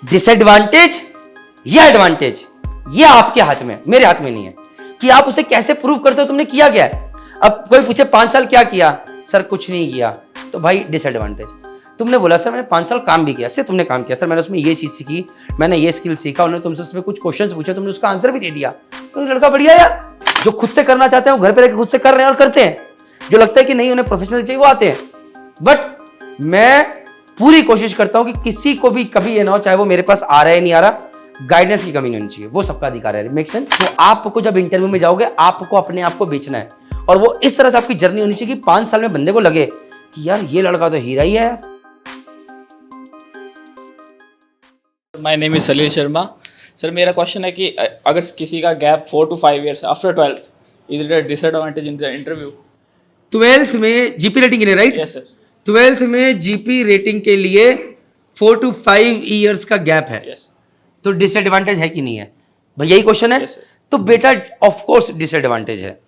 Disadvantage या advantage, ये आपके हाथ में, मेरे हाथ में नहीं है कि आप उसे कैसे प्रूव करते हो तुमने किया क्या है। अब कोई पूछे 5 साल क्या किया, सर कुछ नहीं किया, तो भाई डिसएडवांटेज। तुमने बोला सर मैंने 5 साल काम भी किया, सर तुमने काम किया, सर मैंने उसमें ये चीज सीखी, मैंने ये स्किल सीखा, उन्होंने तुमसे उसमें कुछ क्वेश्चंस पूछे, तुमने उसका आंसर भी दे दिया, तो लड़का बढ़िया यार। जो खुद से करना चाहते हैं वो घर पे रहकर खुद से कर रहे हैं और करते हैं, जो लगता है कि नहीं उन्हें प्रोफेशनल चाहिए वो आते हैं। बट मैं पूरी कोशिश करता हूं कि किसी को भी कभी ये ना हो, चाहे वो मेरे पास आ रहा है नहीं आ रहा, गाइडेंस की कमी नहीं होनी चाहिए, वो सबका अधिकार है। Make sense? तो आपको जब इंटरव्यू में जाओगे आपको अपने आप को बेचना है, और वो इस तरह से आपकी जर्नी होनी चाहिए कि 5 साल में बंदे को लगे कि यार ये लड़का तो हीरा ही है यार। My name is Salil Sharma. Sir मेरा क्वेश्चन है कि अगर किसी का gap 4 to 5 years after 12th, is it a disadvantage in the interview? 12th में जीपी रेटिंग के लिए, राइट? Yes sir. 12th में जीपी रेटिंग के लिए 4 to 5 years का गैप है, यस। तो डिसएडवांटेज है कि नहीं है भाई, यही क्वेश्चन है। Yes, sir. तो बेटा ऑफ कोर्स डिसएडवांटेज है।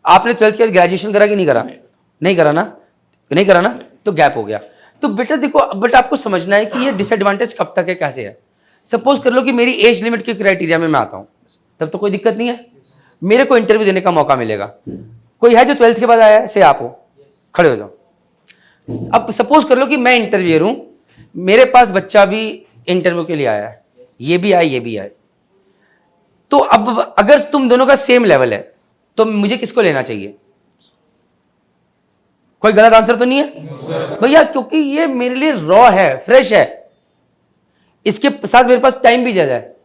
आपने 12th के बाद ग्रेजुएशन करा कि नहीं करा? नहीं करा ना, नहीं करा ना, तो गैप हो गया। तो बेटा देखो, बट आपको समझना है कि ये डिसएडवांटेज कब तक है, कैसे है। सपोज कर लो कि मेरी एज लिमिट के क्राइटेरिया में मैं आता हूं, तब तो कोई दिक्कत नहीं है, मेरे को इंटरव्यू देने का मौका मिलेगा। कोई है जो 12th के बाद आया है, से आप हो, खड़े हो जाओ। अब सपोज कर लो कि मैं इंटरव्यूअर हूं, मेरे पास बच्चा भी इंटरव्यू के लिए आया है, ये भी आए ये भी आए, तो अब अगर तुम दोनों का सेम लेवल है तो मुझे किसको लेना चाहिए? कोई गलत आंसर तो नहीं है भैया, क्योंकि ये मेरे लिए रॉ है, फ्रेश है, इसके साथ मेरे पास टाइम भी ज्यादा है।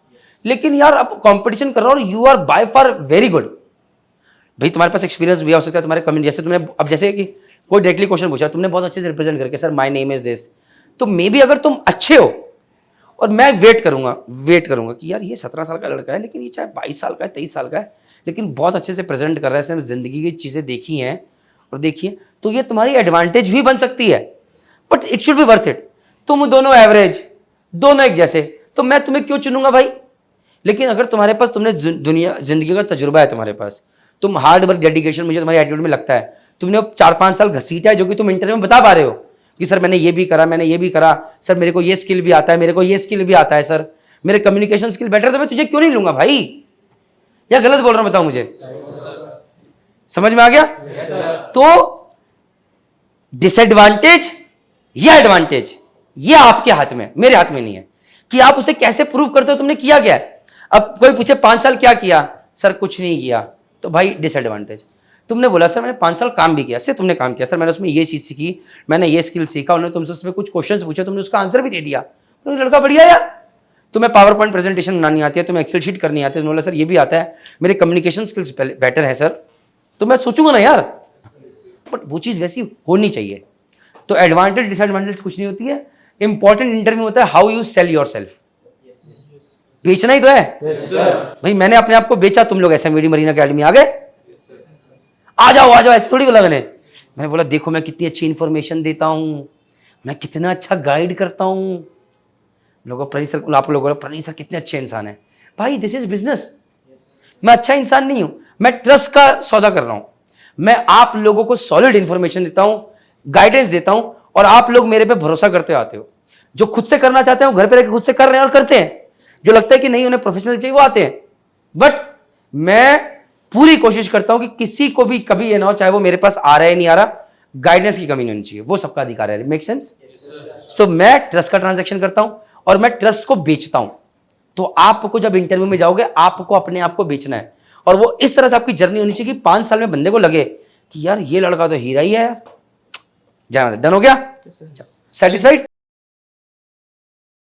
लेकिन यार अब कंपटीशन कर रहा हूं और you are by far very good, भाई तुम्हारे पास एक्सपीरियंस भी हो सकता है, तुम्हारे कम्युनिटी, जैसे तुमने अब जैसे कि कोई डायरेक्टली क्वेश्चन पूछा, तुमने बहुत अच्छे से रिप्रेजेंट करके sir my name is this, तो मे बी अगर तुम अच्छे हो और मैं वेट करूंगा कि यार ये 17 साल का लड़का है, लेकिन ये चाहे 22 साल का है, 23 साल का है, लेकिन बहुत अच्छे से प्रेजेंट कर रहा है, इसने जिंदगी की चीजें देखी हैं और देखिए, तो ये तुम्हारी एडवांटेज भी बन सकती है, but it should be worth it. तुम दोनों एवरेज, दोनों एक जैसे, तो मैं तुम्हें क्यों चुनूंगा भाई? लेकिन अगर तुम्हारे पास, तुमने दुनिया जिंदगी का तजुर्बा है तुम्हारे पास, तुम हार्ड वर्क, डेडिकेशन मुझे तुम्हारी एटीट्यूड में लगता है, तुमने 4-5 साल घसीटा है, जो कि तुम इंटरव्यू में बता पा रहे हो कि सर मैंने ये भी करा, मैंने ये भी करा, सर मेरे को ये स्किल भी आता है, मेरे को ये स्किल भी आता है, सर मेरे कम्युनिकेशन स्किल बेटर, तो मैं तुझे क्यों नहीं लूंगा भाई? या गलत बोल रहा हूं, बताओ मुझे, समझ में आ गया? तो डिसएडवांटेज या एडवांटेज, ये आपके हाथ में, मेरे हाथ में नहीं है कि आप उसे कैसे प्रूव करते हो तुमने किया क्या है। अब कोई पूछे 5 साल क्या किया, सर कुछ नहीं किया, तो भाई डिसएडवांटेज। तुमने बोला सर मैंने 5 साल काम भी किया, सर तुमने काम किया, सर मैंने उसमें ये चीज सीखी, मैंने ये स्किल सीखा, उन्होंने तुमसे उसमें कुछ क्वेश्चंस पूछे, तुमने उसका आंसर भी दे दिया, तो लड़का बढ़िया यार। तुम्हें पावर पॉइंट प्रेजेंटेशन बनानी आती है, तुम्हें एक्सेल शीट करनी आती है, तुमने बोला सर ये भी आता है, मेरे कम्युनिकेशन स्किल्स बेटर है सर, तो मैं सोचूंगा ना यार, बट वो चीज़ वैसी होनी चाहिए। तो एडवांटेज डिसएडवांटेज कुछ नहीं होती है, इंपॉर्टेंट इंटरव्यू होता है how you sell your self. बेचना ही तो है भाई, मैंने अपने आप को बेचा, तुम लोग SMVD मरीन अकेडमी आ गए, आ जाओ ऐसे थोड़ी बोला मैंने बोला देखो मैं कितनी अच्छी इंफॉर्मेशन देता हूं, मैं कितना अच्छा गाइड करता हूं लोगों। प्रणीत सर, आप लोगों प्रणीत सर कितने अच्छे इंसान है भाई, दिस इज बिजनेस। मैं अच्छा इंसान नहीं हूं, मैं ट्रस्ट का सौदा कर रहा हूं, मैं आप लोगों को सॉलिड इंफॉर्मेशन देता हूं, गाइडेंस देता हूं, और आप लोग मेरे पे भरोसा करते आते हो। जो खुद से करना चाहते हैं वो घर पे रहकर खुद से कर रहे हैं और करते हैं, जो लगता है कि नहीं उन्हें प्रोफेशनल चाहिए वो आते हैं। बट मैं पूरी कोशिश करता हूं कि किसी को भी कभी ये ना हो, चाहे वो मेरे पास आ रहा है नहीं आ रहा, गाइडेंस की कमी नहीं होनी चाहिए, वो सबका अधिकार है। Make sense? तो मैं ट्रस्ट का ट्रांजैक्शन करता हूं और मैं ट्रस्ट को बेचता हूं। तो आपको जब इंटरव्यू में जाओगे आपको अपने आप को बेचना है, और वो इस तरह से आपकी जर्नी होनी चाहिए कि 5 साल में बंदे को लगे कि यार ये लड़का तो हीरा ही है यार। जय माता, डन हो गया? सेटिस्फाइड?